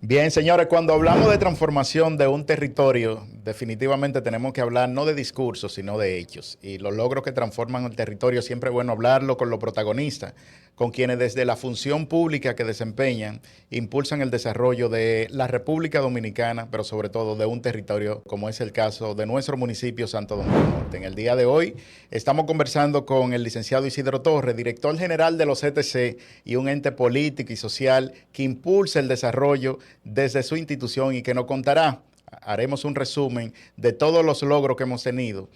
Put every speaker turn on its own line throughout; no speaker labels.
Bien, señores, cuando hablamos de transformación de un territorio, definitivamente tenemos que hablar no de discursos, sino de hechos. Y los logros que transforman el territorio siempre es bueno hablarlo con los protagonistas, con quienes desde la función pública que desempeñan impulsan el desarrollo de la República Dominicana, pero sobre todo de un territorio como es el caso de nuestro municipio Santo Domingo Norte. En el día de hoy estamos conversando con el licenciado Isidro Torres, director general de los CTC y un ente político y social que impulsa el desarrollo desde su institución y que nos contará, haremos un resumen de todos los logros que hemos tenido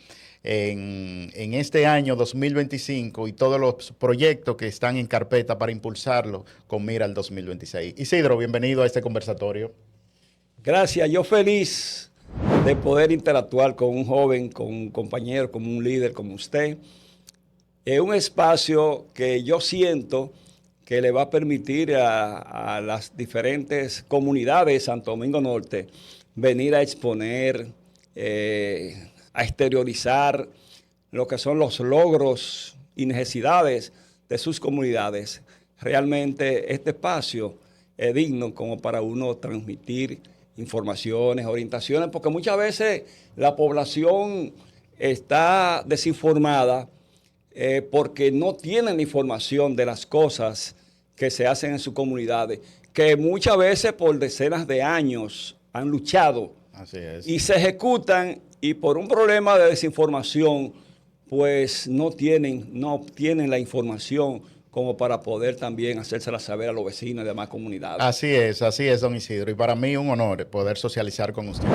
en este año 2025 y todos los proyectos que están en carpeta para impulsarlo con mira al 2026. Isidro, bienvenido a este conversatorio.
Gracias, yo feliz de poder interactuar con un joven, con un compañero, con un líder como usted. Es un espacio que yo siento que le va a permitir a las diferentes comunidades de Santo Domingo Norte venir a exponer, a exteriorizar lo que son los logros y necesidades de sus comunidades. Realmente este espacio es digno como para uno transmitir informaciones, orientaciones, porque muchas veces la población está desinformada porque no tienen información de las cosas que se hacen en sus comunidades, que muchas veces por decenas de años han luchado.
Así es.
Y se ejecutan y por un problema de desinformación, pues no obtienen la información como para poder también hacérsela saber a los vecinos y demás comunidades.
Así es, don Isidro. Y para mí un honor poder socializar con usted.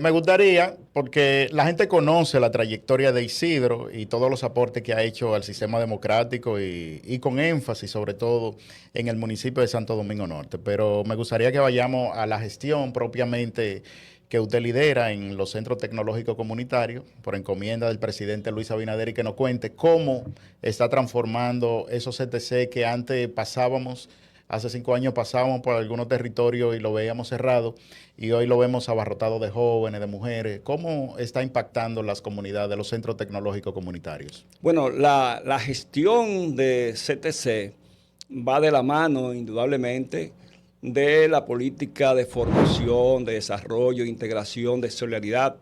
Me gustaría, porque la gente conoce la trayectoria de Isidro y todos los aportes que ha hecho al sistema democrático y con énfasis sobre todo en el municipio de Santo Domingo Norte. Pero me gustaría que vayamos a la gestión propiamente que usted lidera en los centros tecnológicos comunitarios por encomienda del presidente Luis Abinader y que nos cuente cómo está transformando esos CTC que antes pasábamos, hace 5 años pasábamos por algunos territorios y lo veíamos cerrado y hoy lo vemos abarrotado de jóvenes, de mujeres. ¿Cómo está impactando las comunidades de los centros tecnológicos comunitarios?
Bueno, la gestión de CTC va de la mano indudablemente de la política de formación, de desarrollo, integración, de solidaridad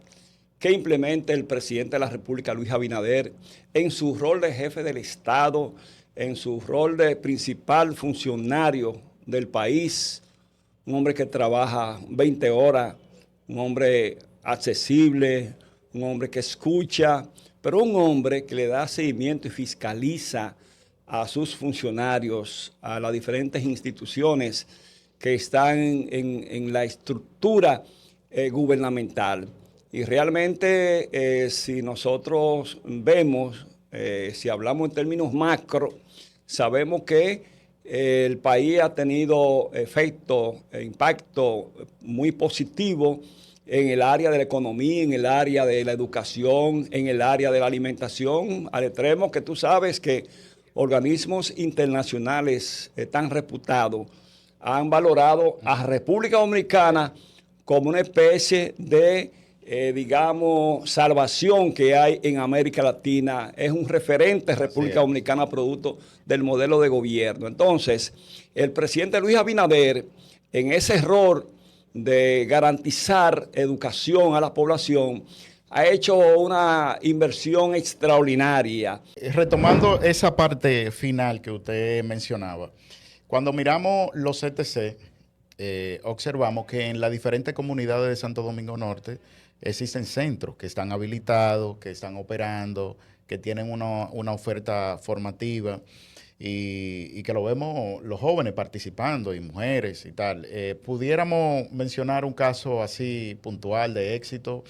que implementa el presidente de la República, Luis Abinader, en su rol de jefe del Estado, en su rol de principal funcionario del país, un hombre que trabaja 20 horas, un hombre accesible, un hombre que escucha, pero un hombre que le da seguimiento y fiscaliza a sus funcionarios, a las diferentes instituciones que están en la estructura gubernamental. Y realmente si nosotros vemos, si hablamos en términos macro, sabemos que el país ha tenido efecto, impacto muy positivo en el área de la economía, en el área de la educación, en el área de la alimentación, al extremo que tú sabes que organismos internacionales tan reputados han valorado a República Dominicana como una especie de, digamos, salvación que hay en América Latina. Es un referente República Dominicana producto del modelo de gobierno. Entonces, el presidente Luis Abinader, en ese error de garantizar educación a la población, ha hecho una inversión extraordinaria.
Retomando esa parte final que usted mencionaba, cuando miramos los CTC, observamos que en las diferentes comunidades de Santo Domingo Norte existen centros que están habilitados, que están operando, que tienen una oferta formativa y que lo vemos los jóvenes participando y mujeres y tal. ¿Pudiéramos mencionar un caso así puntual de éxito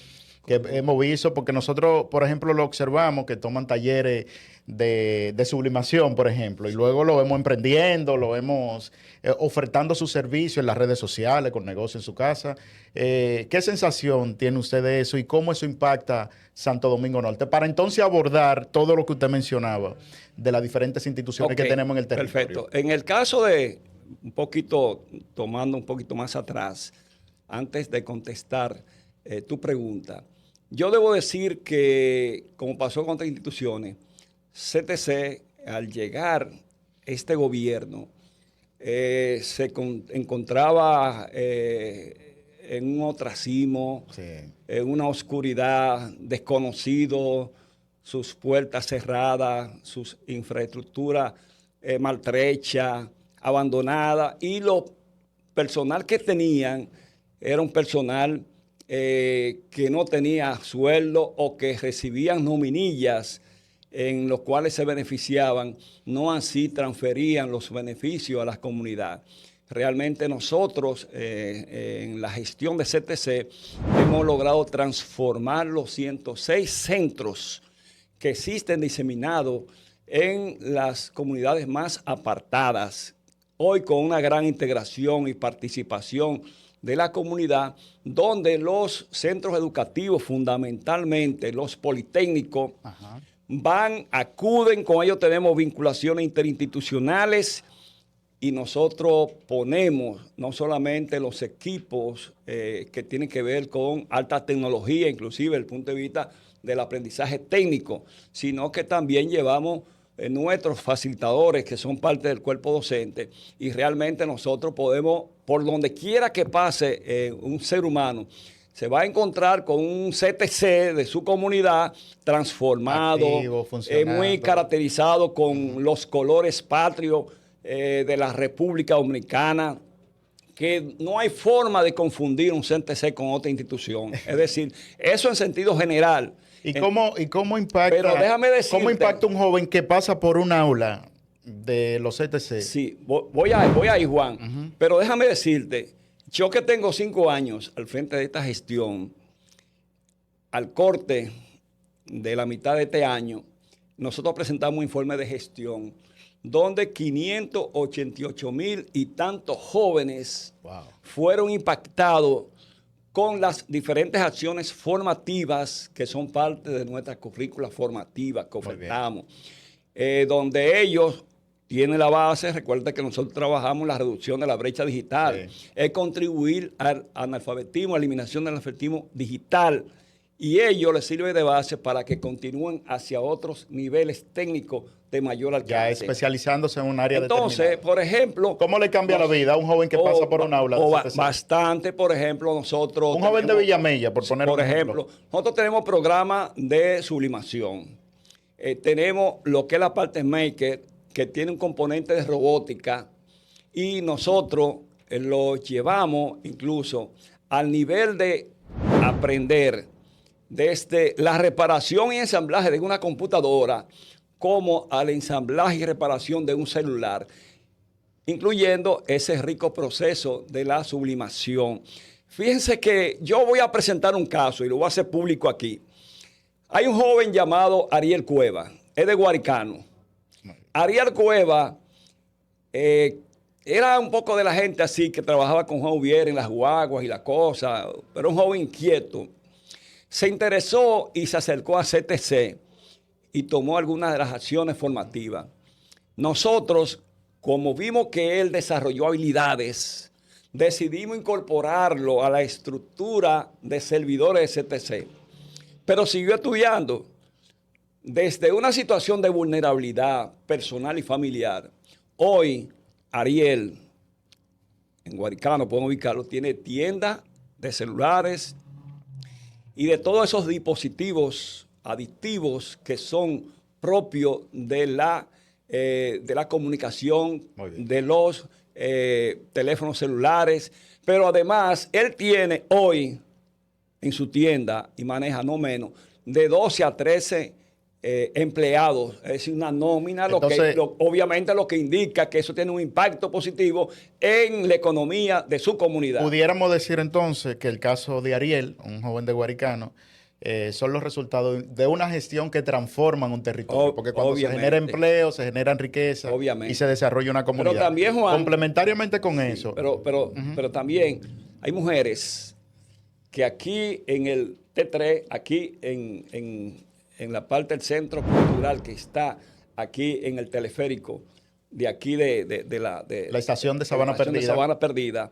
que hemos visto? Porque nosotros, por ejemplo, lo observamos que toman talleres de sublimación, por ejemplo, y luego lo vemos emprendiendo, lo vemos ofertando su servicio en las redes sociales, con negocio en su casa. ¿Qué sensación tiene usted de eso y cómo eso impacta Santo Domingo Norte? Para entonces abordar todo lo que usted mencionaba de las diferentes instituciones que tenemos en el territorio.
Perfecto. En el caso de, tomando un poquito más atrás, antes de contestar tu pregunta, yo debo decir que, como pasó con otras instituciones, CTC, al llegar este gobierno, encontraba en un ostracismo,
Sí.
en una oscuridad, desconocido, sus puertas cerradas, sus infraestructuras maltrechas, abandonadas, y lo personal que tenían era un personal que no tenía sueldo o que recibían nominillas en los cuales se beneficiaban, no así transferían los beneficios a la comunidad. Realmente nosotros en la gestión de CTC hemos logrado transformar los 106 centros que existen diseminados en las comunidades más apartadas, hoy con una gran integración y participación de la comunidad, donde los centros educativos, fundamentalmente los politécnicos,
Ajá.
acuden, con ellos tenemos vinculaciones interinstitucionales y nosotros ponemos no solamente los equipos que tienen que ver con alta tecnología, inclusive desde el punto de vista del aprendizaje técnico, sino que también llevamos nuestros facilitadores que son parte del cuerpo docente, y realmente nosotros podemos, por donde quiera que pase un ser humano, se va a encontrar con un CTC de su comunidad transformado,
activo, funcionando,
muy caracterizado con los colores patrios de la República Dominicana, que no hay forma de confundir un CTC con otra institución. Es decir, eso en sentido general.
¿Y cómo impacta,
pero déjame decirte,
cómo impacta un joven que pasa por un aula de los CTC?
Sí, voy ahí, Juan. Pero déjame decirte, yo que tengo 5 años al frente de esta gestión, al corte de la mitad de este año, nosotros presentamos un informe de gestión donde 588,000 y tantos jóvenes fueron impactados con las diferentes acciones formativas que son parte de nuestra currícula formativa que ofertamos, donde ellos tienen la base. Recuerda que nosotros trabajamos en la reducción de la brecha digital, es contribuir al analfabetismo, a la eliminación del analfabetismo digital, y ello les sirve de base para que continúen hacia otros niveles técnicos de mayor alcance.
Ya especializándose en un área
Entonces,
determinada.
por ejemplo,
¿cómo le cambia la vida a un joven que pasa por un aula?
Bastante, por ejemplo, nosotros...
Un joven de Villamella, por poner un ejemplo.
Nosotros tenemos programas de sublimación. Tenemos lo que es la parte maker, que tiene un componente de robótica, y nosotros lo llevamos incluso al nivel de aprender desde la reparación y ensamblaje de una computadora como al ensamblaje y reparación de un celular, incluyendo ese rico proceso de la sublimación. Fíjense que yo voy a presentar un caso y lo voy a hacer público aquí. Hay un joven llamado Ariel Cueva, es de Guaricano. Ariel Cueva era un poco de la gente así que trabajaba con Juan Ubiera en las guaguas y la cosa, pero un joven inquieto. Se interesó y se acercó a CTC y tomó algunas de las acciones formativas. Nosotros, como vimos que él desarrolló habilidades, decidimos incorporarlo a la estructura de servidores de CTC. Pero siguió estudiando. Desde una situación de vulnerabilidad personal y familiar, hoy Ariel, en Guaricano, podemos ubicarlo, tiene tienda de celulares y de todos esos dispositivos adictivos que son propios de la comunicación, de los teléfonos celulares. Pero además, él tiene hoy en su tienda, y maneja no menos, de 12 a 13 empleados, es decir, una nómina, entonces, obviamente lo que indica que eso tiene un impacto positivo en la economía de su comunidad.
Pudiéramos decir entonces que el caso de Ariel, un joven de Guaricano, son los resultados de una gestión que transforman un territorio, porque cuando se genera empleo, se generan riqueza y se desarrolla una comunidad.
Pero también, Juan,
complementariamente con eso.
Pero también hay mujeres que aquí en el T3, aquí en la parte del centro cultural que está aquí en el teleférico, de aquí de la estación de Sabana Perdida,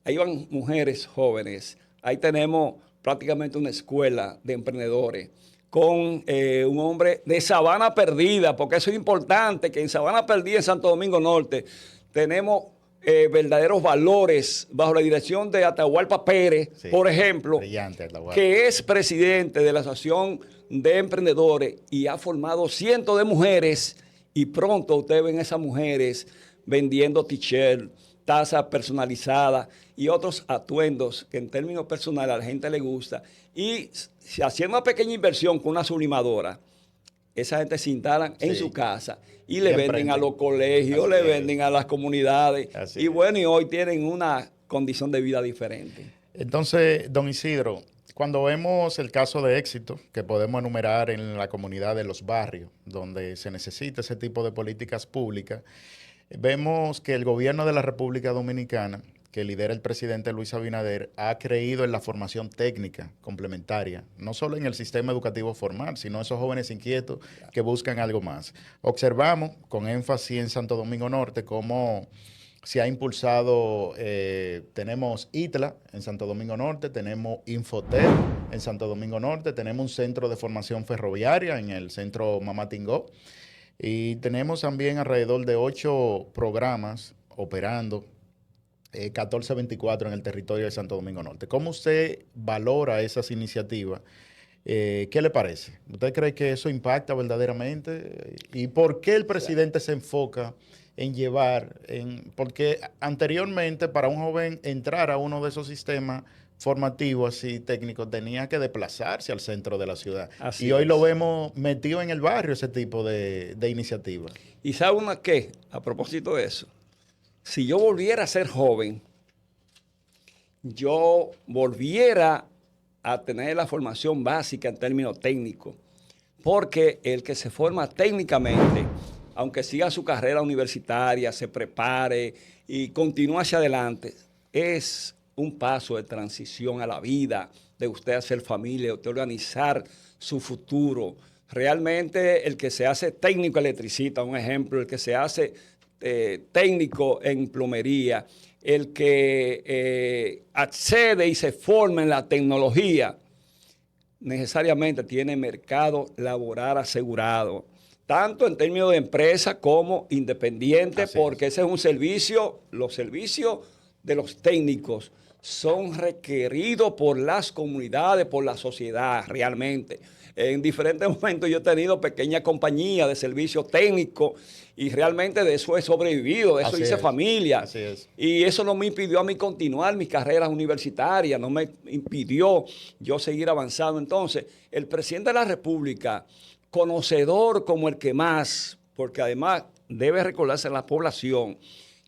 ahí van mujeres jóvenes. Ahí tenemos prácticamente una escuela de emprendedores con un hombre de Sabana Perdida, porque eso es importante, que en Sabana Perdida, en Santo Domingo Norte, tenemos verdaderos valores bajo la dirección de Atahualpa Pérez,
Sí,
por ejemplo,
brillante, Atahualpa.
que es presidente de la Asociación de Emprendedores y ha formado cientos de mujeres, y pronto ustedes ven esas mujeres vendiendo t-shirt, tazas personalizadas y otros atuendos que en términos personales a la gente le gusta, y haciendo una pequeña inversión con una sublimadora, esa gente se instalan en
Sí.
su casa y
Y
le venden
emprenden.
a los colegios,
Así
le
es.
venden a las comunidades.
Así
Y
es.
bueno, y hoy tienen una condición de vida diferente.
Entonces, don Isidro, cuando vemos el caso de éxito que podemos enumerar en la comunidad de los barrios, donde se necesita ese tipo de políticas públicas, vemos que el gobierno de la República Dominicana, que lidera el presidente Luis Abinader, ha creído en la formación técnica complementaria, no solo en el sistema educativo formal, sino esos jóvenes inquietos que buscan algo más. Observamos con énfasis en Santo Domingo Norte cómo se ha impulsado, tenemos ITLA en Santo Domingo Norte, tenemos Infotel en Santo Domingo Norte, tenemos un centro de formación ferroviaria en el centro Mamatingó y tenemos también alrededor de 8 programas operando 1424 en el territorio de Santo Domingo Norte. ¿Cómo usted valora esas iniciativas? ¿Qué le parece? ¿Usted cree que eso impacta verdaderamente? ¿Y por qué el presidente se enfoca en llevar, porque anteriormente para un joven entrar a uno de esos sistemas formativos así técnicos tenía que desplazarse al centro de la ciudad?
Así
Y hoy
es.
lo vemos metido en el barrio ese tipo de iniciativas.
¿Y sabe una qué? A propósito de eso, si yo volviera a ser joven, yo volviera a tener la formación básica en términos técnicos, porque el que se forma técnicamente, aunque siga su carrera universitaria, se prepare y continúe hacia adelante, es un paso de transición a la vida, de usted hacer familia, de usted organizar su futuro. Realmente el que se hace técnico electricista, un ejemplo, el que se hace técnico en plomería, el que accede y se forma en la tecnología, necesariamente tiene mercado laboral asegurado, tanto en términos de empresa como independiente,
Así
porque
es.
ese es un servicio, los servicios de los técnicos son requeridos por las comunidades, por la sociedad realmente. En diferentes momentos yo he tenido pequeñas compañías de servicios técnicos y realmente de eso he sobrevivido, de eso
Así
hice
es.
familia.
Así es.
Y eso no me impidió a mí continuar mis carreras universitarias, no me impidió yo seguir avanzando. Entonces, el presidente de la República, conocedor como el que más, porque además debe recordarse a la población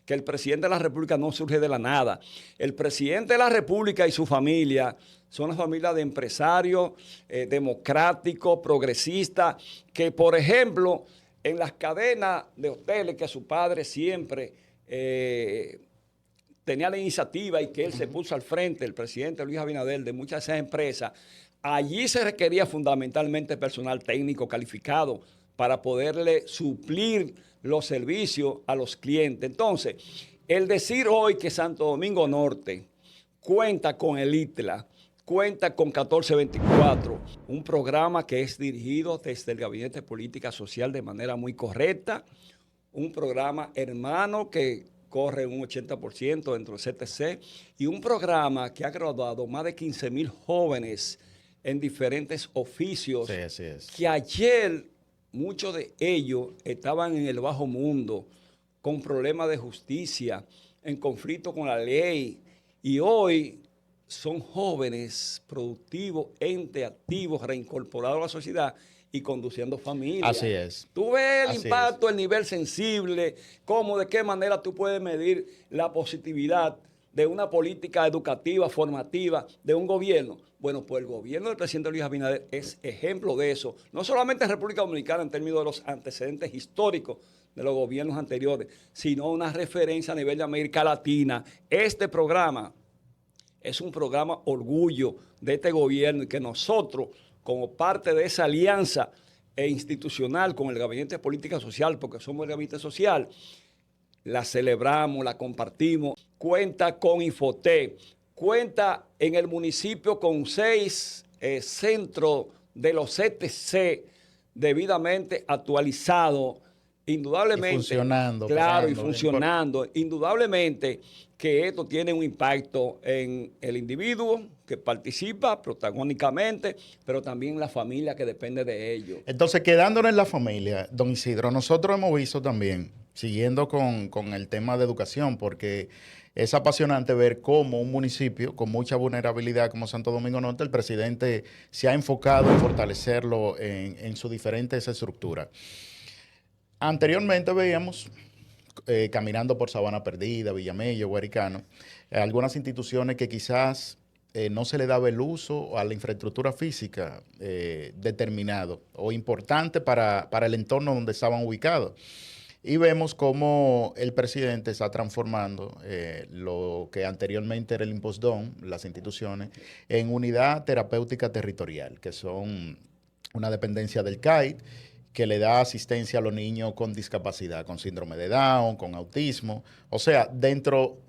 que el presidente de la República no surge de la nada. El presidente de la República y su familia son una familia de empresarios democráticos, progresistas, que por ejemplo en las cadenas de hoteles que su padre siempre tenía la iniciativa y que él se puso al frente, el presidente Luis Abinader, de muchas de esas empresas, allí se requería fundamentalmente personal técnico calificado para poderle suplir los servicios a los clientes. Entonces, el decir hoy que Santo Domingo Norte cuenta con el ITLA, cuenta con 1424, un programa que es dirigido desde el Gabinete de Política Social de manera muy correcta, un programa hermano que corre un 80% dentro del CTC y un programa que ha graduado más de 15,000 jóvenes en diferentes oficios,
Sí, así es.
que ayer muchos de ellos estaban en el bajo mundo con problemas de justicia, en conflicto con la ley, y hoy son jóvenes productivos, entes activos, reincorporados a la sociedad y conduciendo familias.
Así es.
Tú ves el
Así
impacto, el nivel sensible, cómo, de qué manera tú puedes medir la positividad de una política educativa, formativa, de un gobierno. Bueno, pues el gobierno del presidente Luis Abinader es ejemplo de eso, no solamente en República Dominicana en términos de los antecedentes históricos de los gobiernos anteriores, sino una referencia a nivel de América Latina. Este programa es un programa orgullo de este gobierno y que nosotros, como parte de esa alianza institucional con el Gabinete de Política Social, porque somos el Gabinete Social, la celebramos, la compartimos. Cuenta con Infotec, cuenta en el municipio con 6 centros de los CTC debidamente actualizados indudablemente.
Y funcionando.
Claro, y
operando,
funcionando. Indudablemente que esto tiene un impacto en el individuo que participa protagónicamente, pero también la familia que depende de ello.
Entonces, quedándonos en la familia, don Isidro, nosotros hemos visto también, siguiendo con el tema de educación, porque es apasionante ver cómo un municipio con mucha vulnerabilidad como Santo Domingo Norte, el presidente se ha enfocado en fortalecerlo en sus diferentes estructuras. Anteriormente veíamos, caminando por Sabana Perdida, Villamello, Guaricano, algunas instituciones que quizás no se le daba el uso a la infraestructura física determinado o importante para el entorno donde estaban ubicados. Y vemos cómo el presidente está transformando lo que anteriormente era el Impostón, las instituciones, en unidad terapéutica territorial, que son una dependencia del CAIT, que le da asistencia a los niños con discapacidad, con síndrome de Down, con autismo. O sea,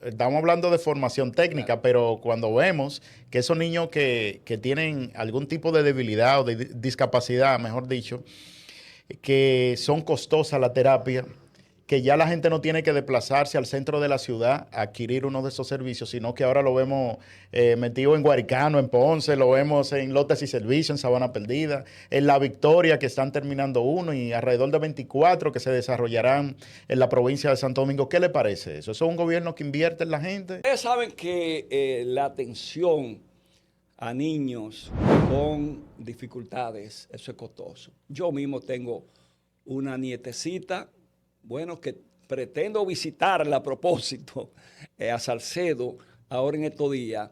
estamos hablando de formación técnica, pero cuando vemos que esos niños que tienen algún tipo de debilidad o de discapacidad, mejor dicho, que son costosas la terapia, que ya la gente no tiene que desplazarse al centro de la ciudad a adquirir uno de esos servicios, sino que ahora lo vemos metido en Guaricano, en Ponce, lo vemos en Lotes y Servicios, en Sabana Perdida, en La Victoria, que están terminando uno, y alrededor de 24 que se desarrollarán en la provincia de Santo Domingo. ¿Qué le parece eso? ¿Eso es un gobierno que invierte en la gente?
Ustedes saben que la atención a niños con dificultades, eso es costoso. Yo mismo tengo una nietecita, bueno, que pretendo visitarla a propósito, a Salcedo, ahora en estos días,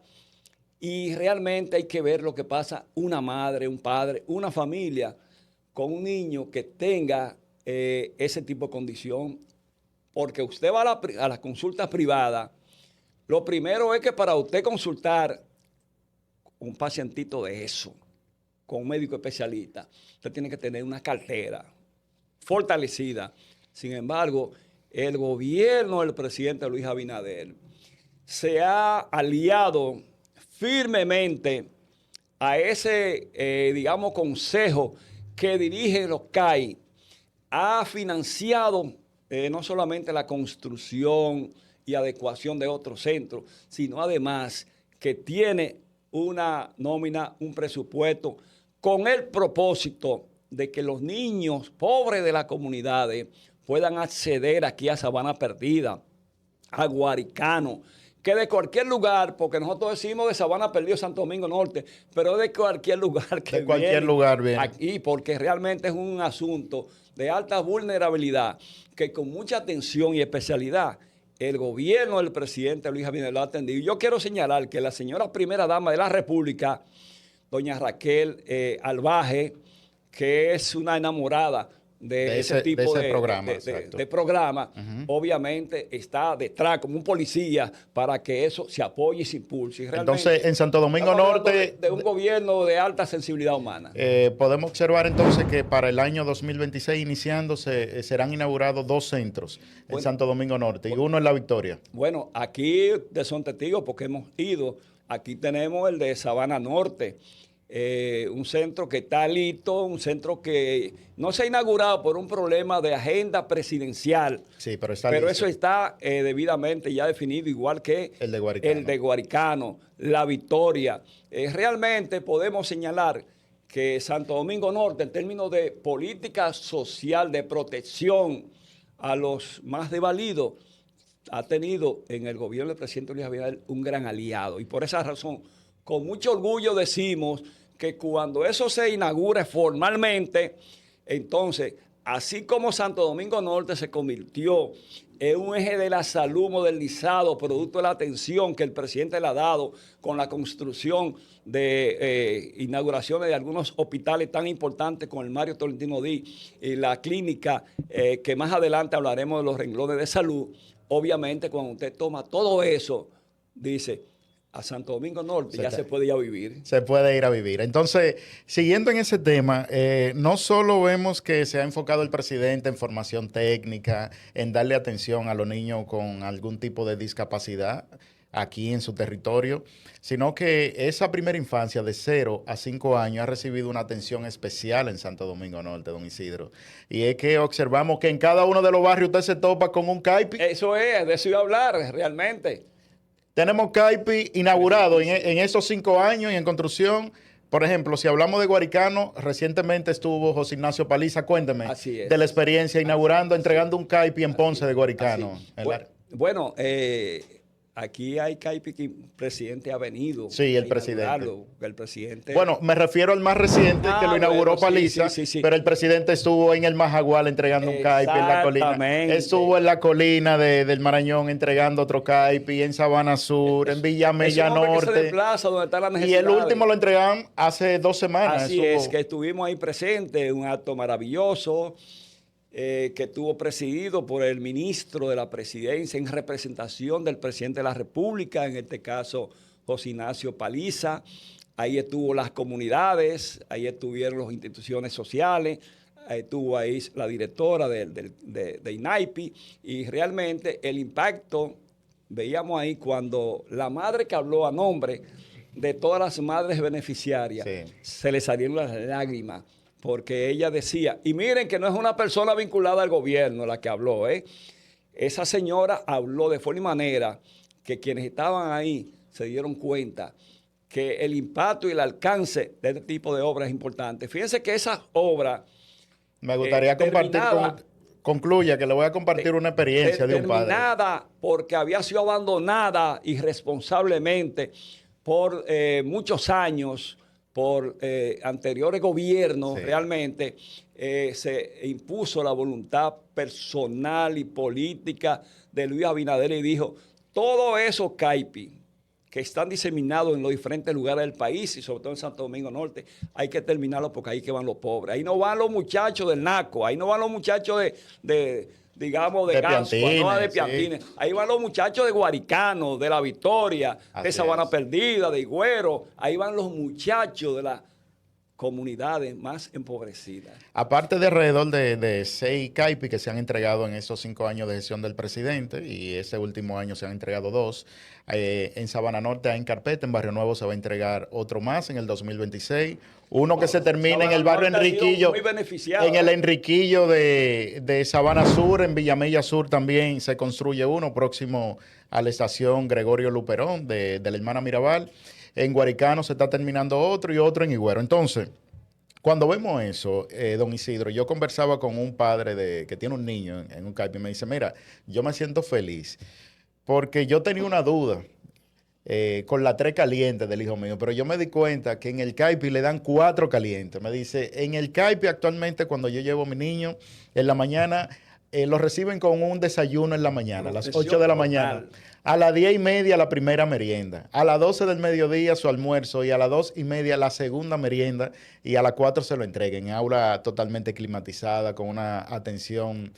y realmente hay que ver lo que pasa una madre, un padre, una familia con un niño que tenga ese tipo de condición, porque usted va a la consulta privada, lo primero es que para usted consultar un pacientito de eso, con un médico especialista, usted tiene que tener una cartera fortalecida. Sin embargo, el gobierno del presidente Luis Abinader se ha aliado firmemente a ese, digamos, consejo que dirige los CAI. Ha financiado no solamente la construcción y adecuación de otros centros, sino además que tiene una nómina, un presupuesto con el propósito de que los niños pobres de las comunidades puedan acceder aquí a Sabana Perdida, a Guaricano, que de cualquier lugar, porque nosotros decimos de Sabana Perdida, Santo Domingo Norte, pero de cualquier lugar que
viene
aquí, porque realmente es un asunto de alta vulnerabilidad, que con mucha atención y especialidad el gobierno del presidente Luis Abinader lo ha atendido. Y yo quiero señalar que la señora primera dama de la República, doña Raquel Albaje, que es una enamorada de ese tipo de programa, obviamente está detrás como un policía para que eso se apoye y se impulse. Y
entonces, en Santo Domingo Norte,
de un gobierno de alta sensibilidad humana.
Podemos observar entonces que para el año 2026 iniciándose serán inaugurados 2 centros en Santo Domingo Norte y uno en La Victoria.
Bueno, aquí son testigos porque hemos ido. Aquí tenemos el de Sabana Norte. Un centro que está listo, un centro que no se ha inaugurado por un problema de agenda presidencial.
Sí, pero está
listo.
Eso
está debidamente ya definido, igual que
el de
Guaricano, La Victoria. Realmente podemos señalar que Santo Domingo Norte, en términos de política social de protección a los más desvalidos, ha tenido en el gobierno del presidente Luis Abinader un gran aliado. Y por esa razón, con mucho orgullo decimos que cuando eso se inaugure formalmente, entonces, así como Santo Domingo Norte se convirtió en un eje de la salud modernizado, producto de la atención que el presidente le ha dado con la construcción de inauguraciones de algunos hospitales tan importantes como el Mario Tolentino Díaz y la clínica, que más adelante hablaremos de los renglones de salud. Obviamente, cuando usted toma todo eso, dice, a Santo Domingo Norte ya se puede ir a vivir.
Se puede ir a vivir. Entonces, siguiendo en ese tema, no solo vemos que se ha enfocado el presidente en formación técnica, en darle atención a los niños con algún tipo de discapacidad, aquí en su territorio, sino que esa primera infancia de 0 a 5 años ha recibido una atención especial en Santo Domingo Norte, don Isidro. Y es que observamos que en cada uno de los barrios usted se topa con un CAIPI.
Eso es, de eso iba a hablar realmente.
Tenemos CAIPI inaugurado en esos 5 años y en construcción. Por ejemplo, si hablamos de Guaricano, recientemente estuvo José Ignacio Paliza. Cuénteme de la experiencia inaugurando, entregando un CAIPI en Ponce de Guaricano.
Bueno, aquí hay CAIPI que el presidente ha venido.
Sí, el presidente.
El presidente.
Bueno, me refiero al más reciente que lo inauguró Paliza, sí. Pero el presidente estuvo en el Majagual entregando un CAIPI en la colina. Estuvo en la colina del Marañón entregando otro CAIPI, en Sabana Sur, en Villamella Norte.
Que se desplaza donde está la necesidad.
Y el último lo entregaron hace 2 semanas.
Así es, que estuvimos ahí presentes, un acto maravilloso. Que estuvo presidido por el ministro de la Presidencia en representación del presidente de la República, en este caso José Ignacio Paliza. Ahí estuvo las comunidades, ahí estuvieron las instituciones sociales, ahí estuvo ahí la directora de INAIPI, y realmente el impacto, veíamos ahí cuando la madre que habló a nombre de todas las madres beneficiarias, se le salieron las lágrimas. Porque ella decía, y miren que no es una persona vinculada al gobierno la que habló, esa señora habló de forma y manera que quienes estaban ahí se dieron cuenta que el impacto y el alcance de este tipo de obras es importante. Fíjense que esas obras...
Me gustaría compartir concluya, que le voy a compartir una experiencia de un padre.
Terminada porque había sido abandonada irresponsablemente por muchos años, por anteriores gobiernos, realmente se impuso la voluntad personal y política de Luis Abinader y dijo, todos esos CAIPI que están diseminados en los diferentes lugares del país y sobre todo en Santo Domingo Norte, hay que terminarlos porque ahí que van los pobres. Ahí no van los muchachos del NACO, ahí no van los muchachos digamos, de Gascua, no de Piantines. Sí. Ahí van los muchachos de Guaricano, de La Victoria, de Sabana Perdida, de Higüero. Ahí van los muchachos de las comunidades más empobrecidas.
Aparte de alrededor de 6 CAIPI que se han entregado en esos 5 años de gestión del presidente, y ese último año se han entregado 2, en Sabana Norte hay en carpeta, en Barrio Nuevo se va a entregar otro más en el 2026. Uno que se termina en el barrio Enriquillo, en el Enriquillo de Sabana Sur, en Villamella Sur también se construye uno próximo a la estación Gregorio Luperón de la hermana Mirabal. En Guaricano se está terminando otro y otro en Higüero. Entonces, cuando vemos eso, don Isidro, yo conversaba con un padre que tiene un niño en un CAIPI y me dice, mira, yo me siento feliz porque yo tenía una duda con la 3 calientes del hijo mío, pero yo me di cuenta que en el CAIPI le dan 4 calientes. Me dice, en el CAIPI actualmente cuando yo llevo a mi niño en la mañana, lo reciben con un desayuno en la mañana, a las 8 de la mañana. A las 10:30 la primera merienda, a las 12 del mediodía su almuerzo y a las 2:30 la segunda merienda y a las 4 se lo entreguen en aula totalmente climatizada con una atención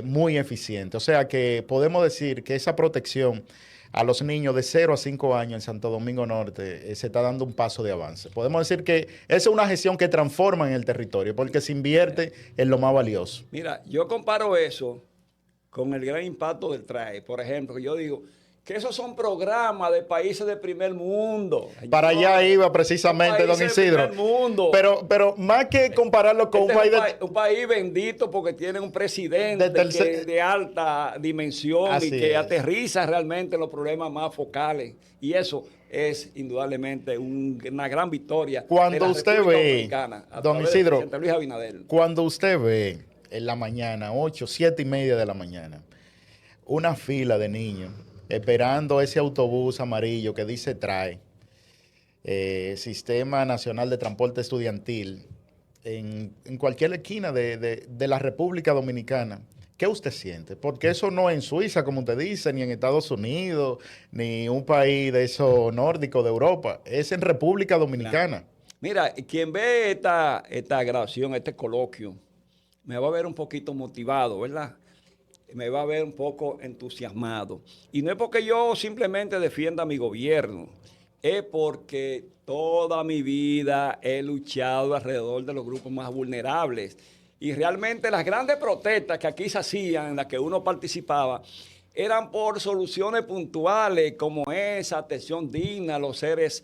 muy eficiente. O sea que podemos decir que esa protección a los niños de 0 a 5 años en Santo Domingo Norte se está dando un paso de avance. Podemos decir que esa es una gestión que transforma en el territorio porque se invierte en lo más valioso.
Mira, yo comparo eso con el gran impacto del TRAE. Por ejemplo, yo digo que esos son programas de países del primer mundo.
Para allá iba precisamente, don Isidro.
Del primer mundo.
Pero más que compararlo con
un país bendito porque tiene un presidente de alta dimensión y que aterriza realmente los problemas más focales. Y eso es indudablemente una gran victoria.
Cuando usted ve, don Isidro,
Luis Abinader.
Cuando usted ve en la mañana, 8, 7:30 de la mañana, una fila de niños esperando ese autobús amarillo que dice TRAE, Sistema Nacional de Transporte Estudiantil, en cualquier esquina de la República Dominicana, ¿qué usted siente? Porque eso no es en Suiza, como usted dice, ni en Estados Unidos, ni un país de esos nórdicos de Europa, es en República Dominicana.
Mira, quien ve esta grabación, este coloquio, me va a ver un poquito motivado, ¿verdad? Me va a ver un poco entusiasmado. Y no es porque yo simplemente defienda a mi gobierno, es porque toda mi vida he luchado alrededor de los grupos más vulnerables. Y realmente las grandes protestas que aquí se hacían, en las que uno participaba, eran por soluciones puntuales como esa, atención digna a los seres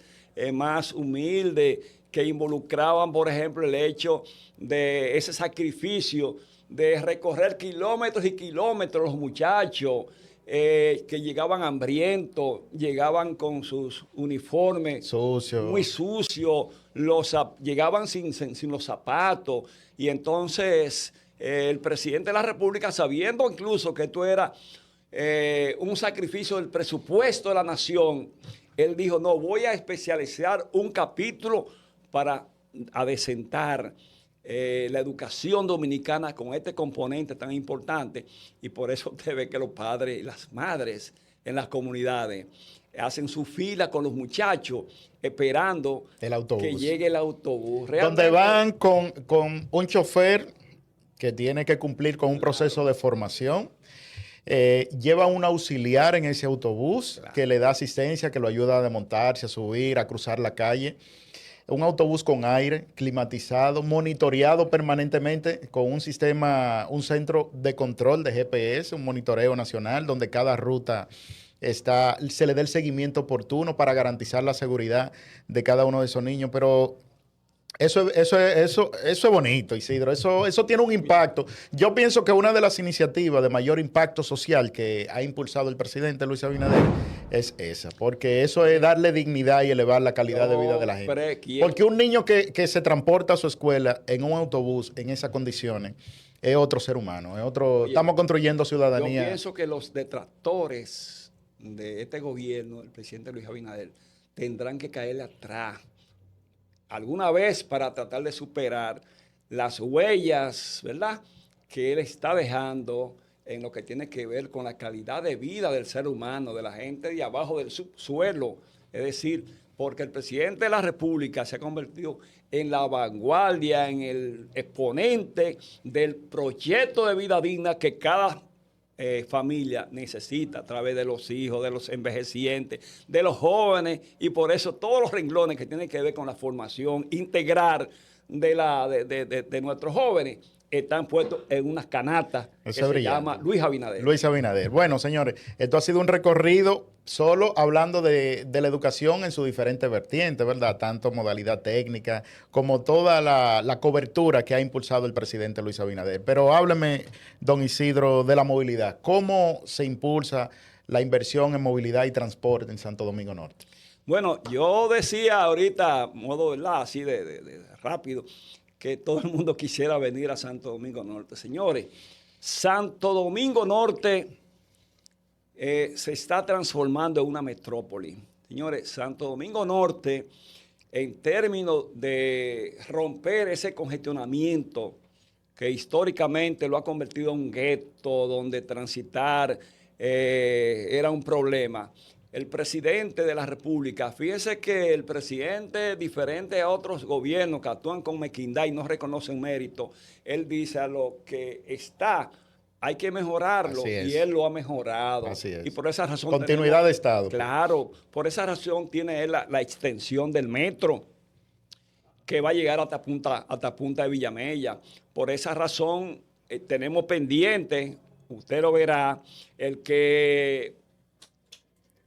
más humildes, que involucraban, por ejemplo, el hecho de ese sacrificio de recorrer kilómetros y kilómetros los muchachos, que llegaban hambrientos, llegaban con sus uniformes muy sucios, llegaban sin los zapatos, y entonces el presidente de la República, sabiendo incluso que esto era un sacrificio del presupuesto de la nación, él dijo: no, voy a especializar un capítulo para adecentar la educación dominicana con este componente tan importante. Y por eso usted ve que los padres y las madres en las comunidades hacen su fila con los muchachos esperando que llegue el autobús.
Realmente, donde van con un chofer que tiene que cumplir con un proceso de formación. Lleva un auxiliar en ese autobús que le da asistencia, que lo ayuda a desmontarse, a subir, a cruzar la calle. Un autobús con aire, climatizado, monitoreado permanentemente con un sistema, un centro de control de GPS, un monitoreo nacional donde cada ruta se le dé el seguimiento oportuno para garantizar la seguridad de cada uno de esos niños. Pero eso es bonito, Isidro. Eso tiene un impacto. Yo pienso que una de las iniciativas de mayor impacto social que ha impulsado el presidente Luis Abinader es esa, porque eso es darle dignidad y elevar la calidad de vida de la gente. Porque un niño que se transporta a su escuela en un autobús en esas condiciones es otro ser humano, es otro. Oye, estamos construyendo ciudadanía.
Yo pienso que los detractores de este gobierno, el presidente Luis Abinader, tendrán que caerle atrás alguna vez para tratar de superar las huellas, ¿verdad?, que él está dejando en lo que tiene que ver con la calidad de vida del ser humano, de la gente de abajo del subsuelo. Es decir, porque el presidente de la República se ha convertido en la vanguardia, en el exponente del proyecto de vida digna que cada familia necesita, a través de los hijos, de los envejecientes, de los jóvenes, y por eso todos los renglones que tienen que ver con la formación integral de nuestros jóvenes están puestos en unas canatas que se llama Luis Abinader.
Luis Abinader. Bueno, señores, esto ha sido un recorrido solo hablando de la educación en sus diferentes vertientes, ¿verdad? Tanto modalidad técnica como toda la cobertura que ha impulsado el presidente Luis Abinader. Pero hábleme, don Isidro, de la movilidad. ¿Cómo se impulsa la inversión en movilidad y transporte en Santo Domingo Norte?
Bueno, yo decía ahorita, modo, ¿verdad?, así de rápido, que todo el mundo quisiera venir a Santo Domingo Norte. Señores, Santo Domingo Norte se está transformando en una metrópoli. Señores, Santo Domingo Norte, en términos de romper ese congestionamiento que históricamente lo ha convertido en un gueto donde transitar era un problema. El presidente de la República, fíjense que el presidente, diferente a otros gobiernos que actúan con mezquindad y no reconocen mérito, él dice: a lo que está, hay que mejorarlo, y él lo ha mejorado.
Así es.
Y por esa razón
continuidad de Estado.
Claro, por esa razón tiene él la extensión del metro, que va a llegar hasta punta de Villamella. Por esa razón tenemos pendiente, usted lo verá, el que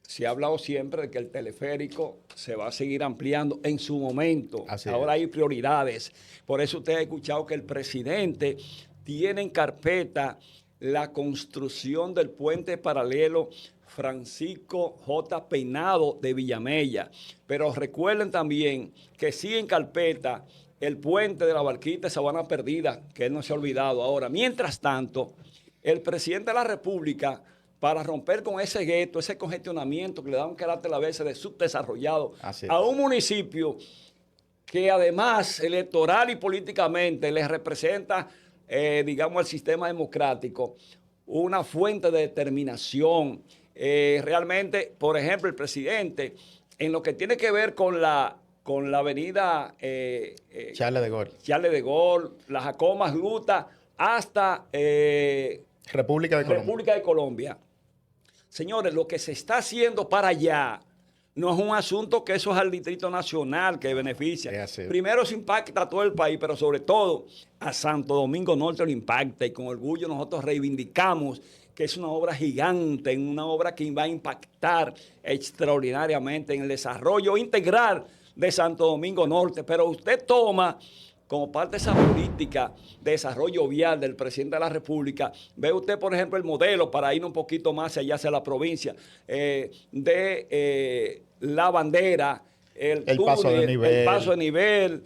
se ha hablado siempre de que el teleférico se va a seguir ampliando en su momento. Ahora hay prioridades. Por eso usted ha escuchado que el presidente tiene en carpeta la construcción del puente paralelo Francisco J. Peinado de Villamella. Pero recuerden también que sigue en carpeta el puente de la Barquita de Sabana Perdida, que él no se ha olvidado ahora. Mientras tanto, el presidente de la República, para romper con ese gueto, ese congestionamiento que le da un carácter a veces de subdesarrollado a un municipio que además electoral y políticamente les representa, digamos, el sistema democrático, una fuente de determinación. Realmente, por ejemplo, el presidente, en lo que tiene que ver con la avenida
Charles
de Gaulle, la Jacomas Luta, hasta
República de Colombia.
Señores, lo que se está haciendo para allá, No es un asunto que eso es al Distrito Nacional que beneficia. Primero se impacta a todo el país, pero sobre todo a Santo Domingo Norte lo impacta y con orgullo nosotros reivindicamos que es una obra gigante, una obra que va a impactar extraordinariamente en el desarrollo integral de Santo Domingo Norte. Pero usted toma como parte de esa política de desarrollo vial del presidente de la República, ve usted, por ejemplo, el modelo, para ir un poquito más allá hacia la provincia, de la bandera, el túnel,
paso de nivel.
El paso de nivel.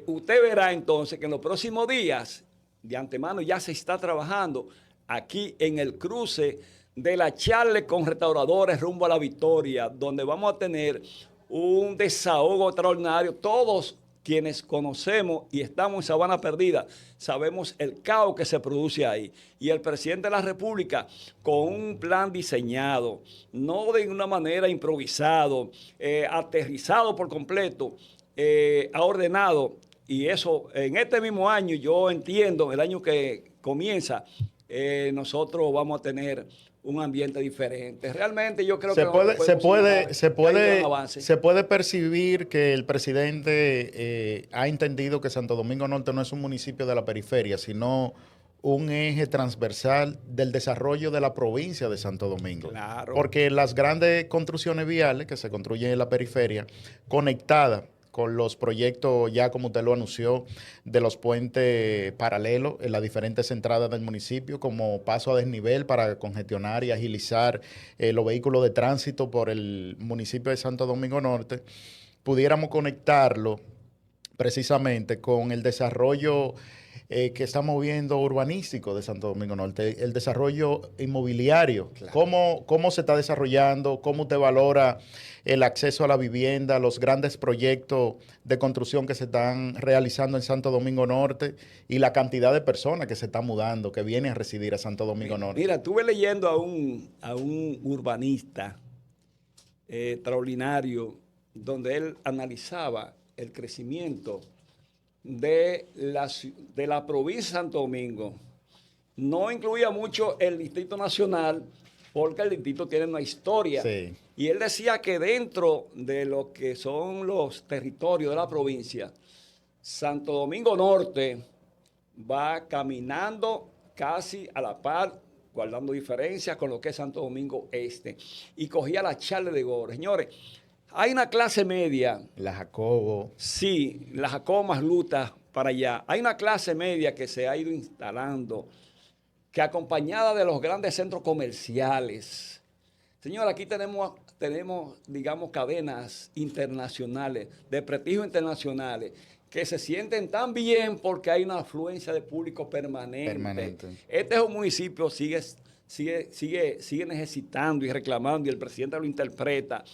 Usted verá entonces que en los próximos días, de antemano ya se está trabajando aquí en el cruce de la Charle con Restauradores rumbo a la Victoria, donde vamos a tener un desahogo extraordinario. Todos quienes conocemos y estamos en Sabana Perdida, sabemos el caos que se produce ahí. Y el presidente de la República, con un plan diseñado, no de una manera improvisado, aterrizado por completo, ha ordenado, y eso en este mismo año, yo entiendo, el año que comienza, nosotros vamos a tener un ambiente diferente. Realmente yo creo
se puede percibir que el presidente ha entendido que Santo Domingo Norte no es un municipio de la periferia, sino un eje transversal del desarrollo de la provincia de Santo Domingo.
Claro.
Porque las grandes construcciones viales que se construyen en la periferia, conectadas con los proyectos, ya como usted lo anunció, de los puentes paralelos en las diferentes entradas del municipio, como paso a desnivel para congestionar y agilizar los vehículos de tránsito por el municipio de Santo Domingo Norte, pudiéramos conectarlo precisamente con el desarrollo que estamos viendo urbanístico de Santo Domingo Norte, el desarrollo inmobiliario. Claro. ¿Cómo se está desarrollando? ¿Cómo te valora el acceso a la vivienda, los grandes proyectos de construcción que se están realizando en Santo Domingo Norte y la cantidad de personas que se están mudando, que vienen a residir a Santo Domingo Norte?
Mira, estuve leyendo a un urbanista extraordinario, donde él analizaba el crecimiento de la provincia de Santo Domingo. No incluía mucho el Distrito Nacional, porque el distrito tiene una historia.
Sí.
Y él decía que dentro de lo que son los territorios de la provincia, Santo Domingo Norte va caminando casi a la par, guardando diferencias con lo que es Santo Domingo Este. Y cogía la Charle de Goro. Señores, hay una clase media.
La Jacobo.
Sí, la Jacobo más Luta para allá. Hay una clase media que se ha ido instalando, que acompañada de los grandes centros comerciales. Señor, aquí tenemos, digamos, cadenas internacionales, de prestigio internacionales, que se sienten tan bien porque hay una afluencia de público permanente. Este es un municipio sigue necesitando y reclamando, y el presidente lo interpreta,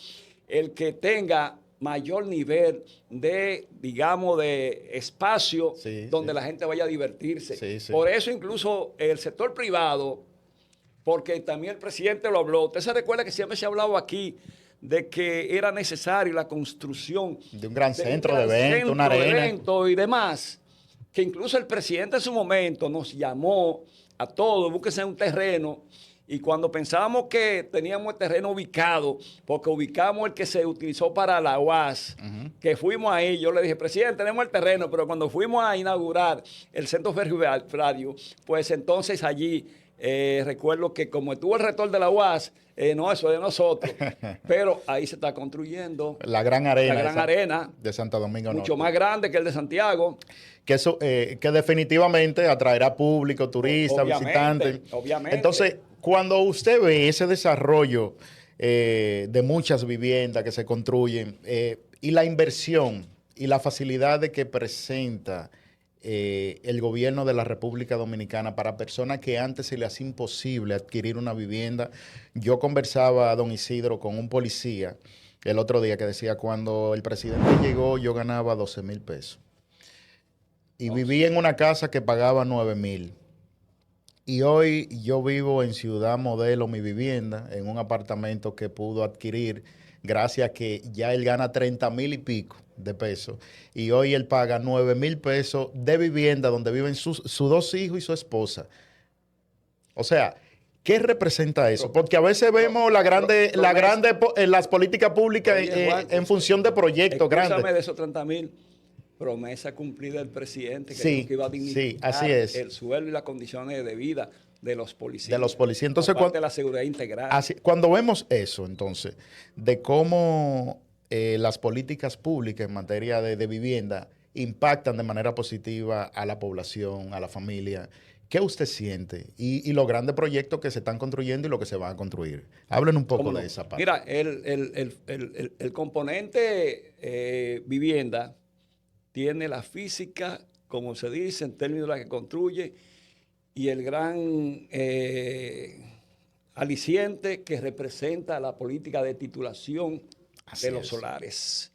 el que tenga mayor nivel de, digamos, de espacio donde la gente vaya a divertirse. Por eso incluso el sector privado, porque también el presidente lo habló. Usted se recuerda que siempre se ha hablado aquí de que era necesario la construcción
de un gran centro de eventos, una arena
y demás, que incluso el presidente en su momento nos llamó a todos, búsquense un terreno. Y cuando pensábamos que teníamos el terreno ubicado, porque ubicamos el que se utilizó para la UAS, que fuimos ahí, yo le dije, presidente, tenemos el terreno, pero cuando fuimos a inaugurar el centro ferroviario, pues entonces allí recuerdo que como estuvo el rector de la UAS, no, eso es de nosotros, pero ahí se está construyendo
la gran arena,
arena
de Santo Domingo Norte,
mucho más grande que el de Santiago.
Que definitivamente atraerá público, turistas, visitantes.
Obviamente.
Entonces, cuando usted ve ese desarrollo de muchas viviendas que se construyen y la inversión y la facilidad de que presenta el gobierno de la República Dominicana para personas que antes se les hacía imposible adquirir una vivienda. Yo conversaba, don Isidro, con un policía el otro día que decía, cuando el presidente llegó yo ganaba 12,000 pesos. Y vivía en una casa que pagaba 9,000. Y hoy yo vivo en Ciudad Modelo, mi vivienda, en un apartamento que pudo adquirir gracias a que ya él gana 30,000 y pico de pesos. Y hoy él paga 9,000 pesos de vivienda donde viven sus dos hijos y su esposa. O sea, ¿Qué representa eso? Porque a veces vemos las políticas públicas en función de proyectos grandes.
De esos 30,000, promesa cumplida del presidente que
Sí,
dijo que iba a dignificar
así es.
el sueldo y las condiciones de vida de los policías.
De los policías. Entonces,
parte de la seguridad integral.
Cuando vemos eso, entonces, de cómo las políticas públicas en materia de vivienda impactan de manera positiva a la población, a la familia, ¿qué usted siente? Y los grandes proyectos que se están construyendo y lo que se van a construir. Hablen un poco de esa parte.
Mira, el componente vivienda tiene la física, como se dice, en términos de la que construye, y el gran aliciente que representa la política de titulación de los solares.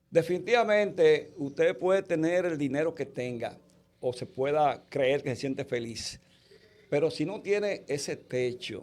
Definitivamente, usted puede tener el dinero que tenga o se pueda creer que se siente feliz, pero si no tiene ese techo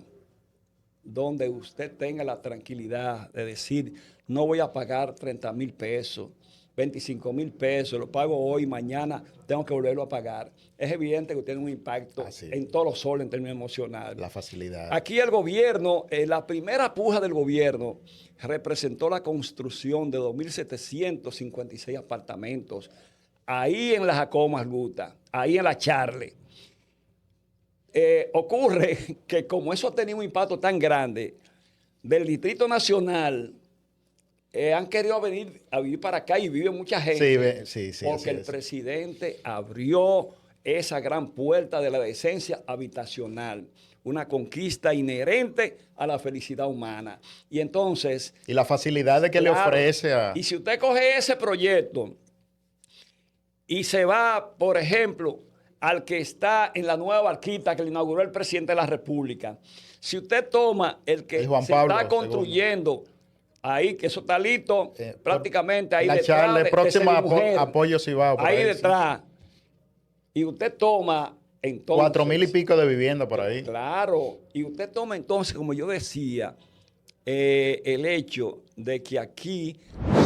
donde usted tenga la tranquilidad de decir, no voy a pagar 30,000 pesos, 25,000 pesos, lo pago hoy, mañana tengo que volverlo a pagar. Es evidente que tiene un impacto en todos los soles en términos emocionales.
La facilidad.
Aquí el gobierno, la primera puja del gobierno representó la construcción de 2,756 apartamentos ahí en la Jacobo Arguta, ahí en la Charle. Ocurre que como eso ha tenido un impacto tan grande, del Distrito Nacional han querido venir a vivir para acá y vive mucha gente.
Sí,
porque el presidente abrió esa gran puerta de la decencia habitacional, una conquista inherente a la felicidad humana. Y entonces...
Y la facilidad de que le ofrece a...
Y si usted coge ese proyecto y se va, por ejemplo, al que está en la nueva barquita que le inauguró el presidente de la República, si usted toma el que se está construyendo... Ahí, que eso está listo, prácticamente ahí detrás.
La próxima apoyo Cibao.
Ahí detrás. Y usted toma entonces...
4,000 y pico de vivienda por ahí.
Claro. Y usted toma entonces, como yo decía, el hecho de que aquí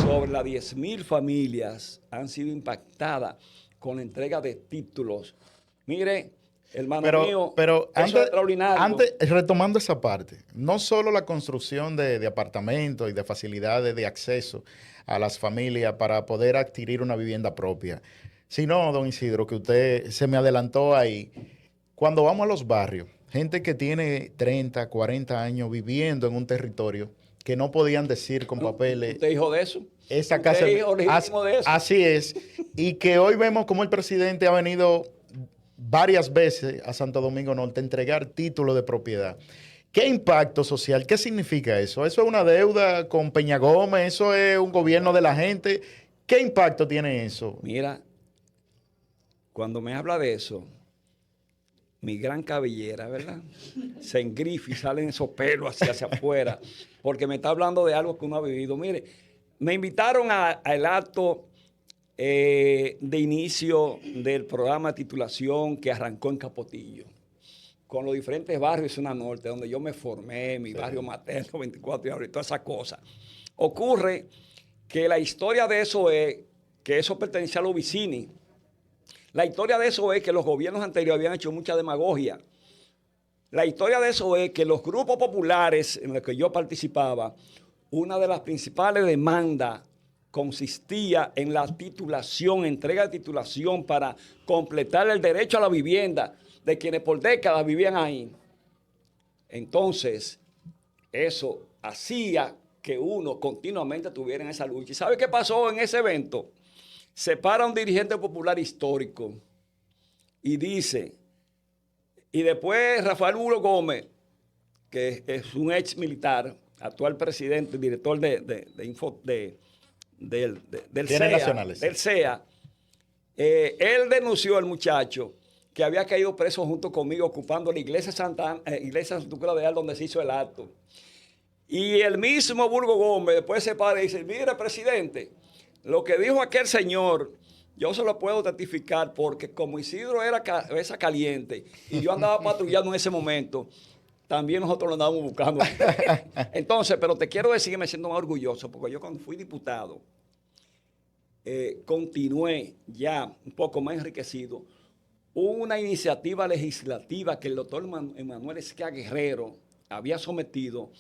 sobre las 10,000 familias han sido impactadas con la entrega de títulos. Mire... Hermano mío,
pero
eso es extraordinario.
Antes, retomando esa parte, no solo la construcción de apartamentos y de facilidades de acceso a las familias para poder adquirir una vivienda propia, sino, don Isidro, que usted se me adelantó ahí, cuando vamos a los barrios, gente que tiene 30, 40 años viviendo en un territorio que no podían decir con papeles.
¿Usted dijo de eso?
Esa casa. Así es. Y que hoy vemos como el presidente ha venido varias veces a Santo Domingo Norte a entregar títulos de propiedad. ¿Qué impacto social? ¿Qué significa eso? ¿Eso es una deuda con Peña Gómez? ¿Eso es un gobierno de la gente? ¿Qué impacto tiene eso?
Mira, cuando me habla de eso, mi gran cabellera, ¿verdad? Se engrifa y salen esos pelos hacia afuera, porque me está hablando de algo que uno ha vivido. Mire, me invitaron al acto de inicio del programa de titulación que arrancó en Capotillo, con los diferentes barrios de zona norte, donde yo me formé, mi barrio materno, 24 de abril, todas esas cosas. Ocurre que la historia de eso es que eso pertenece a los Vicini. La historia de eso es que los gobiernos anteriores habían hecho mucha demagogia. La historia de eso es que los grupos populares en los que yo participaba, una de las principales demandas consistía en la titulación, entrega de titulación para completar el derecho a la vivienda de quienes por décadas vivían ahí. Entonces, eso hacía que uno continuamente estuviera en esa lucha. ¿Y sabe qué pasó en ese evento? Se para un dirigente popular histórico y dice, y después Rafael Hugo Gómez, que es un ex militar, actual presidente, director del CEA, él denunció al muchacho que había caído preso junto conmigo ocupando la iglesia Santa Cruz de Al donde se hizo el acto. Y el mismo Burgo Gómez después se para y dice, mire, presidente, lo que dijo aquel señor, yo se lo puedo testificar porque como Isidro era cabeza caliente y yo andaba patrullando en ese momento, también nosotros lo andábamos buscando. Entonces, pero te quiero decir que me siento más orgulloso porque yo cuando fui diputado, continué ya un poco más enriquecido una iniciativa legislativa que el doctor Emanuel Esquia Guerrero había sometido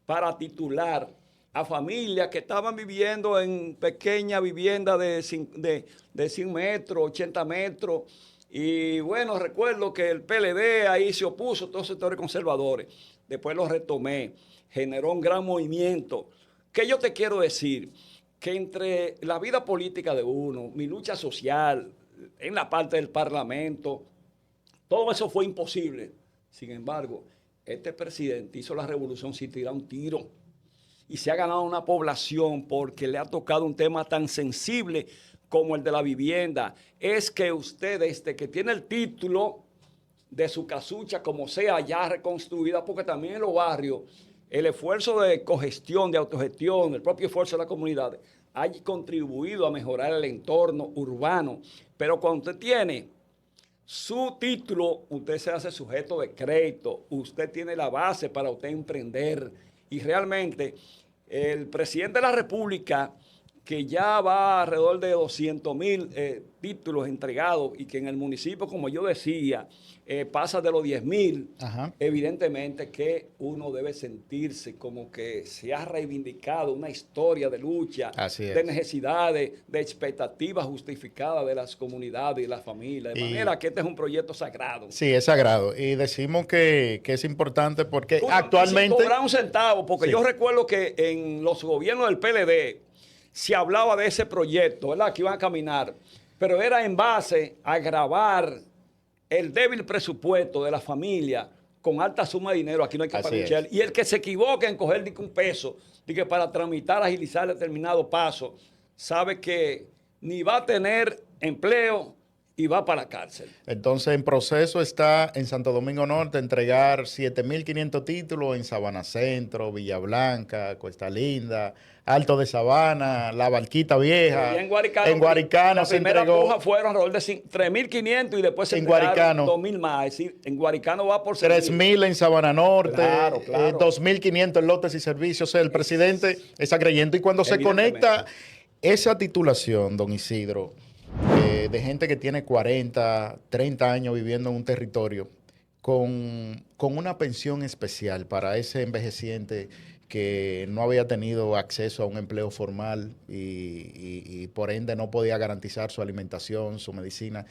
para titular a familias que estaban viviendo en pequeñas viviendas de 100 metros, 80 metros. Y bueno, recuerdo que el PLD ahí se opuso, todos los sectores conservadores. Después lo retomé, generó un gran movimiento. ¿Qué yo te quiero decir? Que entre la vida política de uno, mi lucha social, en la parte del Parlamento, todo eso fue imposible. Sin embargo, este presidente hizo la revolución sin tirar un tiro y se ha ganado una población porque le ha tocado un tema tan sensible como el de la vivienda. Es que usted, desde que tiene el título de su casucha, como sea, ya reconstruida, porque también en los barrios, el esfuerzo de cogestión, de autogestión, el propio esfuerzo de la comunidad, ha contribuido a mejorar el entorno urbano. Pero cuando usted tiene su título, usted se hace sujeto de crédito, usted tiene la base para usted emprender. Y realmente el presidente de la República, que ya va alrededor de 200,000 títulos entregados y que en el municipio, como yo decía, pasa de los 10,000, evidentemente que uno debe sentirse como que se ha reivindicado una historia de lucha, de necesidades, de expectativas justificadas de las comunidades y de las familias. De manera que este es un proyecto sagrado.
Sí, es sagrado. Y decimos que es importante porque actualmente...
Sin cobrar un centavo, porque yo recuerdo que en los gobiernos del PLD se hablaba de ese proyecto, ¿verdad? Que iban a caminar, pero era en base a grabar el débil presupuesto de la familia con alta suma de dinero. Aquí no hay que pagar. Y el que se equivoque en coger un peso para tramitar, agilizar determinado paso, sabe que ni va a tener empleo y va para la cárcel.
Entonces, en proceso está en Santo Domingo Norte entregar 7,500 títulos en Sabana Centro, Villa Blanca, Cuesta Linda, Alto de Sabana, La Barquita Vieja.
En Guaricano,
se entregó.
La primera puja fueron alrededor de 3,500 y después se entregaron 2,000 más. Es decir, en Guaricano va por
3,000 en Sabana Norte, 2,500 en lotes y servicios. O sea, el presidente está creyendo. Y cuando se conecta esa titulación, don Isidro, de gente que tiene 40, 30 años viviendo en un territorio con una pensión especial para ese envejeciente que no había tenido acceso a un empleo formal y por ende no podía garantizar su alimentación, su medicina.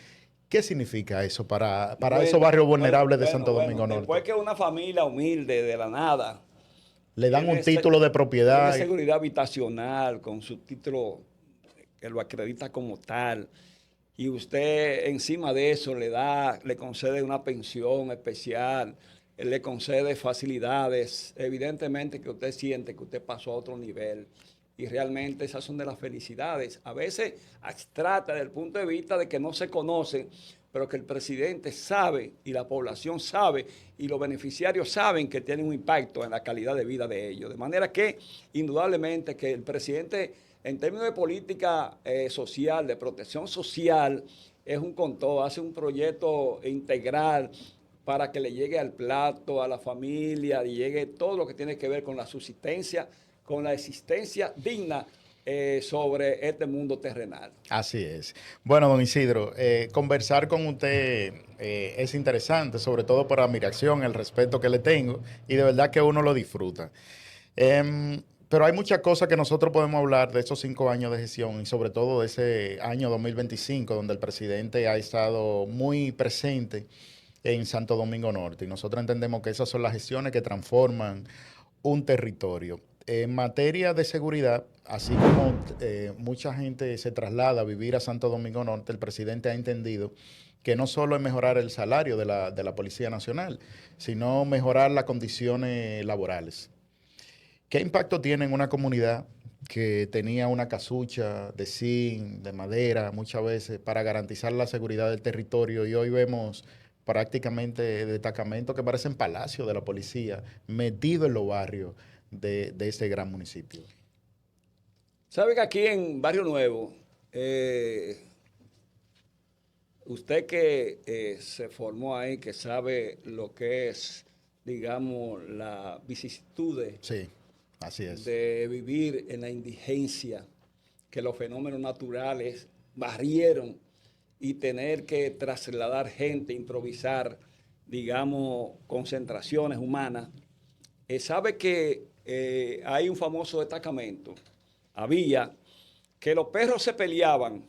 ¿Qué significa eso para esos barrios vulnerables de Santo Domingo Norte?
Después que una familia humilde de la nada
le dan un título de propiedad.
Tiene seguridad habitacional con su título que lo acredita como tal, y usted encima de eso le concede una pensión especial, le concede facilidades, evidentemente que usted siente que usted pasó a otro nivel. Y realmente esas son de las felicidades, a veces abstractas desde el punto de vista de que no se conocen, pero que el presidente sabe y la población sabe y los beneficiarios saben que tienen un impacto en la calidad de vida de ellos. De manera que, indudablemente, que el presidente, en términos de política social, de protección social, es un con todo, hace un proyecto integral para que le llegue al plato, a la familia, y llegue todo lo que tiene que ver con la subsistencia, con la existencia digna sobre este mundo terrenal.
Así es. Bueno, don Isidro, conversar con usted es interesante, sobre todo por la admiración, el respeto que le tengo, y de verdad que uno lo disfruta. Pero hay muchas cosas que nosotros podemos hablar de esos 5 años de gestión y sobre todo de ese año 2025, donde el presidente ha estado muy presente en Santo Domingo Norte. Y nosotros entendemos que esas son las gestiones que transforman un territorio. En materia de seguridad, así como mucha gente se traslada a vivir a Santo Domingo Norte, el presidente ha entendido que no solo es mejorar el salario de la Policía Nacional, sino mejorar las condiciones laborales. ¿Qué impacto tiene en una comunidad que tenía una casucha de zinc, de madera, muchas veces, para garantizar la seguridad del territorio? Y hoy vemos prácticamente destacamentos que parecen palacios de la policía metidos en los barrios de este gran municipio.
¿Sabe que aquí en Barrio Nuevo, usted que se formó ahí, que sabe lo que es, digamos, la vicisitudes de vivir en la indigencia, que los fenómenos naturales barrieron y tener que trasladar gente, improvisar, digamos, concentraciones humanas, sabe que hay un famoso destacamento, había, que los perros se peleaban.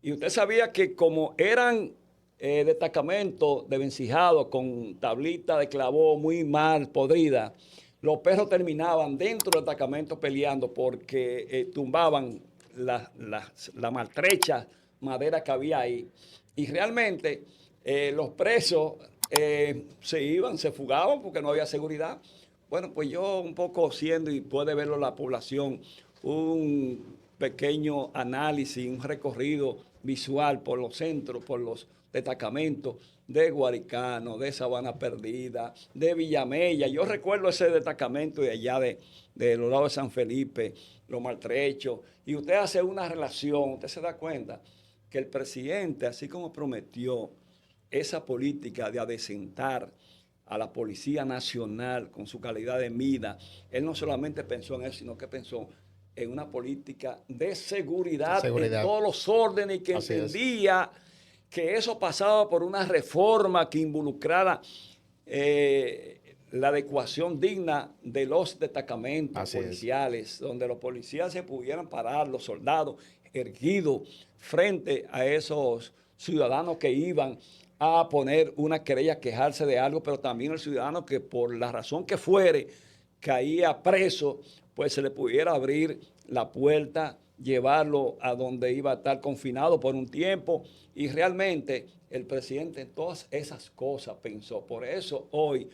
Y usted sabía que como eran destacamentos de vencijados con tablita de clavó muy mal podrida, los perros terminaban dentro del destacamento peleando porque tumbaban la maltrecha madera que había ahí. Y realmente los presos se iban, se fugaban porque no había seguridad. Bueno, pues yo un poco siendo, y puede verlo la población, un pequeño análisis, un recorrido visual por los centros, por los destacamentos de Guaricano, de Sabana Perdida, de Villamella. Yo recuerdo ese destacamento de allá de los lados de San Felipe, los maltrechos, y usted hace una relación, usted se da cuenta que el presidente, así como prometió esa política de adecentar a la Policía Nacional con su calidad de vida, él no solamente pensó en eso, sino que pensó en una política de seguridad, en todos los órdenes, y que
Así
entendía que eso pasaba por una reforma que involucrara la adecuación digna de los destacamentos policiales, donde los policías se pudieran parar, los soldados erguidos frente a esos ciudadanos que iban a poner una querella, quejarse de algo, pero también el ciudadano que por la razón que fuere caía preso, pues se le pudiera abrir la puerta, llevarlo a donde iba a estar confinado por un tiempo. Y realmente el presidente en todas esas cosas pensó. Por eso hoy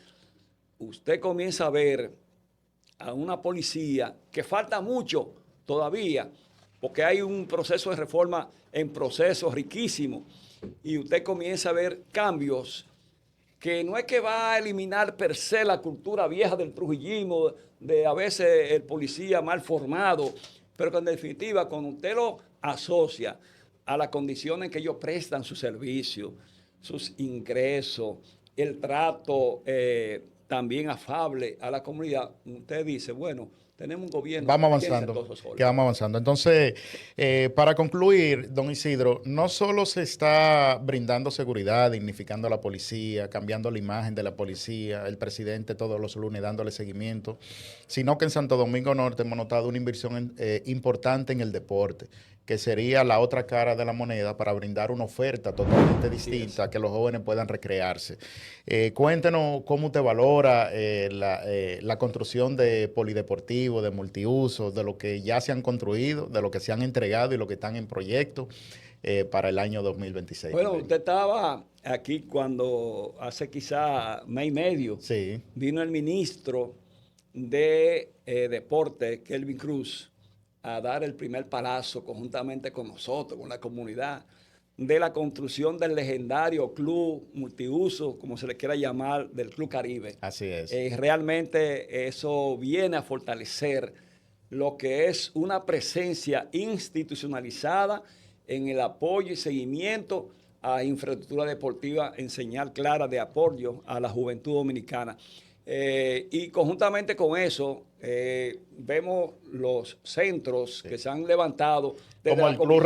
usted comienza a ver a una policía que falta mucho todavía, porque hay un proceso de reforma en proceso riquísimo, y usted comienza a ver cambios que no es que va a eliminar per se la cultura vieja del trujillismo, de a veces el policía mal formado, pero que en definitiva, cuando usted lo asocia a las condiciones en que ellos prestan su servicio, sus ingresos, el trato también afable a la comunidad, usted dice, bueno, tenemos un gobierno
vamos avanzando, que vamos avanzando. Entonces, para concluir, don Isidro, no solo se está brindando seguridad, dignificando a la policía, cambiando la imagen de la policía, el presidente todos los lunes dándole seguimiento, sino que en Santo Domingo Norte hemos notado una inversión importante en el deporte, que sería la otra cara de la moneda para brindar una oferta totalmente distinta, que los jóvenes puedan recrearse. Cuéntenos cómo te valora la construcción de polideportivos, de multiuso, de lo que ya se han construido, de lo que se han entregado y lo que están en proyecto para el año 2026.
Bueno, usted estaba aquí cuando hace quizá mes y medio vino el ministro de Deporte, Kelvin Cruz, a dar el primer palazo conjuntamente con nosotros, con la comunidad, de la construcción del legendario club multiuso, como se le quiera llamar, del Club Caribe.
Así es.
Realmente eso viene a fortalecer lo que es una presencia institucionalizada en el apoyo y seguimiento a infraestructura deportiva en señal clara de apoyo a la juventud dominicana. Y conjuntamente con eso, vemos los centros que se han levantado.
Como el Club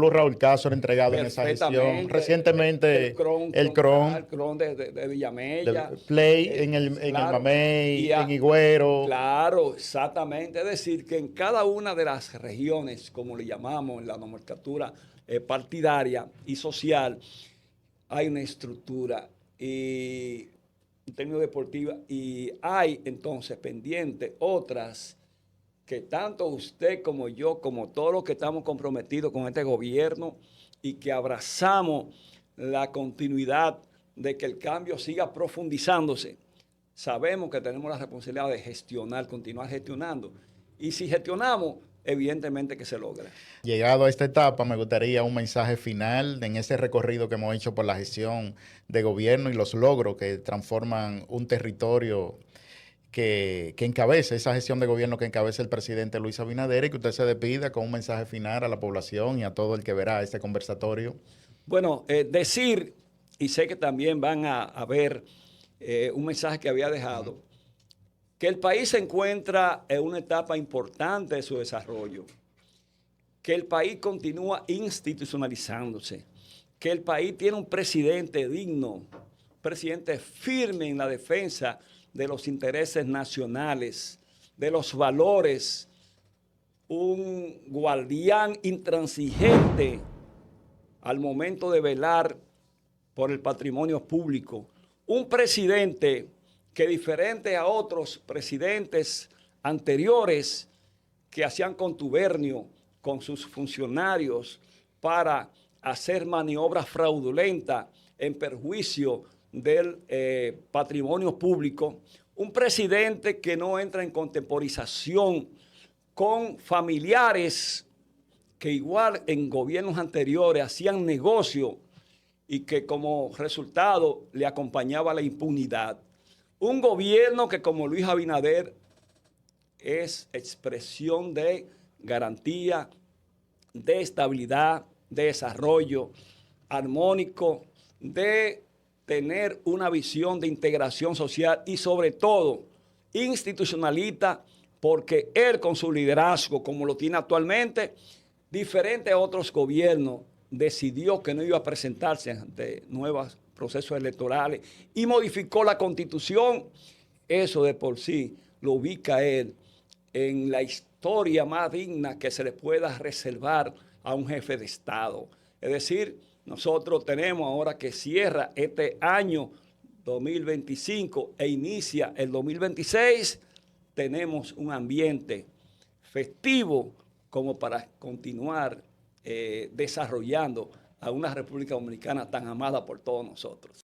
Raúl Castro entregado en esa gestión. Recientemente el CRON
de Villamella.
Play en el Mamey, en Higüero.
Claro, exactamente. Es decir, que en cada una de las regiones, como le llamamos en la nomenclatura partidaria y social, hay una estructura y en términos deportivos, y hay entonces pendientes otras que tanto usted como yo, como todos los que estamos comprometidos con este gobierno y que abrazamos la continuidad de que el cambio siga profundizándose, sabemos que tenemos la responsabilidad de gestionar, continuar gestionando. Y si gestionamos, evidentemente que se logra.
Llegado a esta etapa, me gustaría un mensaje final en ese recorrido que hemos hecho por la gestión de gobierno y los logros que transforman un territorio que encabeza, esa gestión de gobierno que encabeza el presidente Luis Abinader, y que usted se despida con un mensaje final a la población y a todo el que verá este conversatorio.
Bueno, decir, y sé que también van a ver un mensaje que había dejado, que el país se encuentra en una etapa importante de su desarrollo, que el país continúa institucionalizándose, que el país tiene un presidente digno, presidente firme en la defensa de los intereses nacionales, de los valores, un guardián intransigente al momento de velar por el patrimonio público, un presidente que, diferente a otros presidentes anteriores que hacían contubernio con sus funcionarios para hacer maniobras fraudulentas en perjuicio del patrimonio público, un presidente que no entra en contemporización con familiares que igual en gobiernos anteriores hacían negocio y que como resultado le acompañaba la impunidad. Un gobierno que, como Luis Abinader, es expresión de garantía, de estabilidad, de desarrollo armónico, de tener una visión de integración social y sobre todo institucionalista, porque él con su liderazgo, como lo tiene actualmente, diferente a otros gobiernos, decidió que no iba a presentarse ante nuevos procesos electorales y modificó la Constitución. Eso de por sí lo ubica a él en la historia más digna que se le pueda reservar a un jefe de Estado. Es decir, nosotros tenemos ahora que cierra este año 2025 e inicia el 2026, tenemos un ambiente festivo como para continuar desarrollando a una República Dominicana tan amada por todos nosotros.